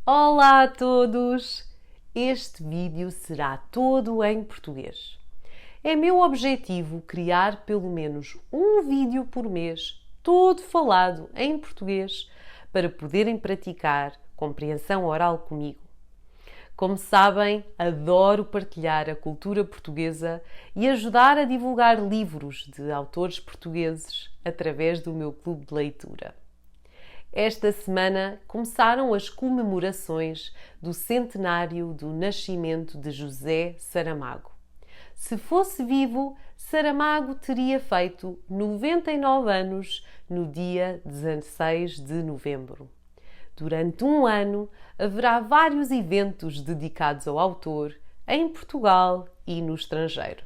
Olá a todos! Este vídeo será todo em português. É meu objetivo criar pelo menos um vídeo por mês, todo falado em português, para poderem praticar compreensão oral comigo. Como sabem, adoro partilhar a cultura portuguesa e ajudar a divulgar livros de autores portugueses através do meu clube de leitura. Esta semana começaram as comemorações do centenário do nascimento de José Saramago. Se fosse vivo, Saramago teria feito 99 anos no dia 16 de novembro. Durante um ano haverá vários eventos dedicados ao autor em Portugal e no estrangeiro.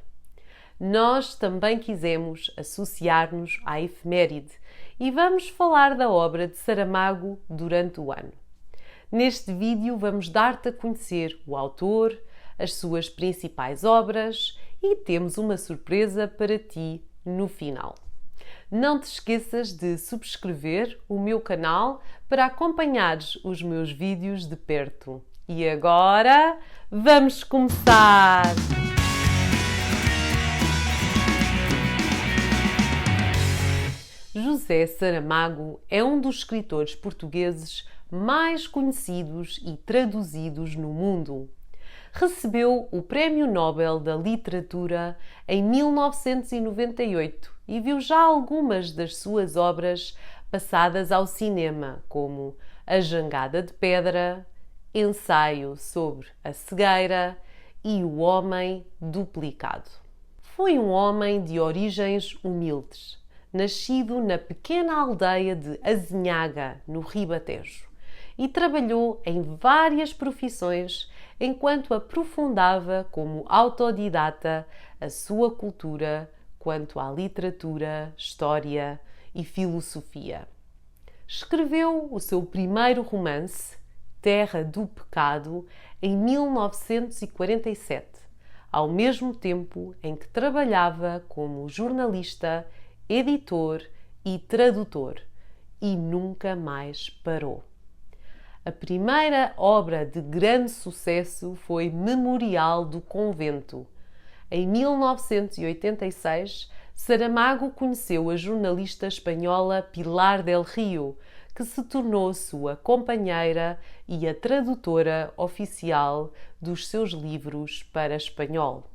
Nós também quisemos associar-nos à efeméride e vamos falar da obra de Saramago durante o ano. Neste vídeo vamos dar-te a conhecer o autor, as suas principais obras e temos uma surpresa para ti no final. Não te esqueças de subscrever o meu canal para acompanhares os meus vídeos de perto. E agora, vamos começar! José Saramago é um dos escritores portugueses mais conhecidos e traduzidos no mundo. Recebeu o Prémio Nobel da Literatura em 1998 e viu já algumas das suas obras passadas ao cinema, como A Jangada de Pedra, Ensaio sobre a Cegueira e O Homem Duplicado. Foi um homem de origens humildes, nascido na pequena aldeia de Azinhaga, no Ribatejo, e trabalhou em várias profissões enquanto aprofundava como autodidata a sua cultura quanto à literatura, história e filosofia. Escreveu o seu primeiro romance, Terra do Pecado, em 1947, ao mesmo tempo em que trabalhava como jornalista, editor e tradutor, e nunca mais parou. A primeira obra de grande sucesso foi Memorial do Convento. Em 1986, Saramago conheceu a jornalista espanhola Pilar del Rio, que se tornou sua companheira e a tradutora oficial dos seus livros para espanhol.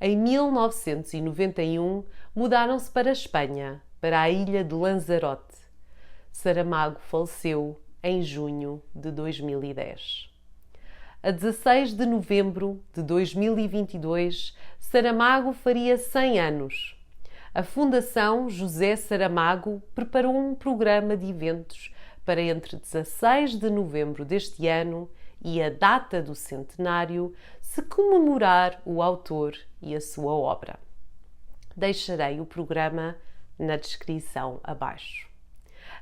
Em 1991, mudaram-se para a Espanha, para a ilha de Lanzarote. Saramago faleceu em junho de 2010. A 16 de novembro de 2022, Saramago faria 100 anos. A Fundação José Saramago preparou um programa de eventos para entre 16 de novembro deste ano e a data do centenário se comemorar o autor e a sua obra. Deixarei o programa na descrição abaixo.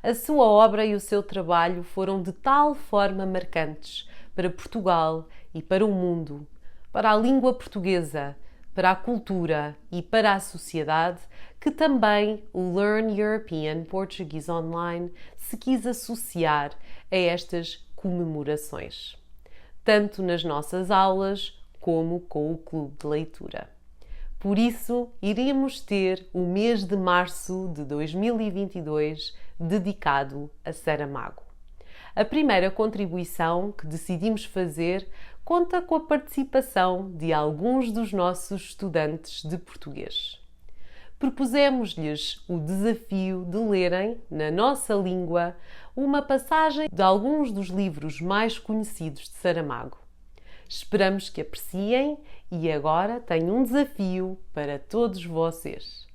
A sua obra e o seu trabalho foram de tal forma marcantes para Portugal e para o mundo, para a língua portuguesa, para a cultura e para a sociedade, que também o Learn European Portuguese Online se quis associar a estas comemorações, tanto nas nossas aulas como com o clube de leitura. Por isso, iremos ter o mês de março de 2022 dedicado a Saramago. A primeira contribuição que decidimos fazer conta com a participação de alguns dos nossos estudantes de português. Propusemos-lhes o desafio de lerem, na nossa língua, uma passagem de alguns dos livros mais conhecidos de Saramago. Esperamos que apreciem e agora tenho um desafio para todos vocês.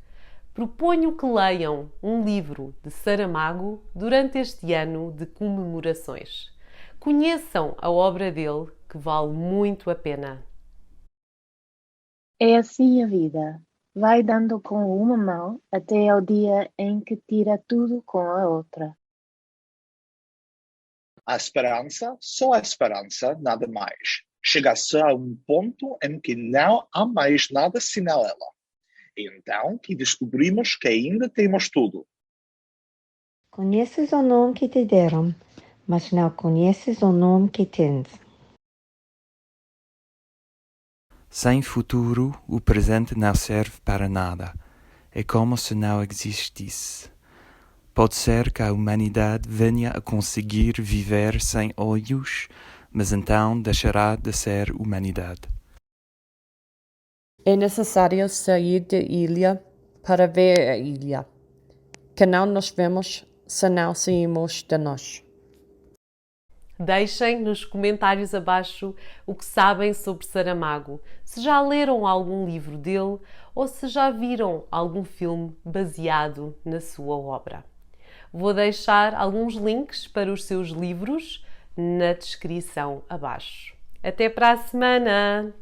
Proponho que leiam um livro de Saramago durante este ano de comemorações. Conheçam a obra dele, que vale muito a pena. É assim a vida. Vai dando com uma mão até ao dia em que tira tudo com a outra. A esperança, só a esperança, nada mais. Chega-se a um ponto em que não há mais nada senão ela. Então que descobrimos que ainda temos tudo. Conheces o nome que te deram, mas não conheces o nome que tens. Sem futuro, o presente não serve para nada. É como se não existisse. Pode ser que a humanidade venha a conseguir viver sem olhos, mas então deixará de ser humanidade. É necessário sair da ilha para ver a ilha, que não nos vemos se não saímos de nós. Deixem nos comentários abaixo o que sabem sobre Saramago, se já leram algum livro dele ou se já viram algum filme baseado na sua obra. Vou deixar alguns links para os seus livros na descrição abaixo. Até para a semana!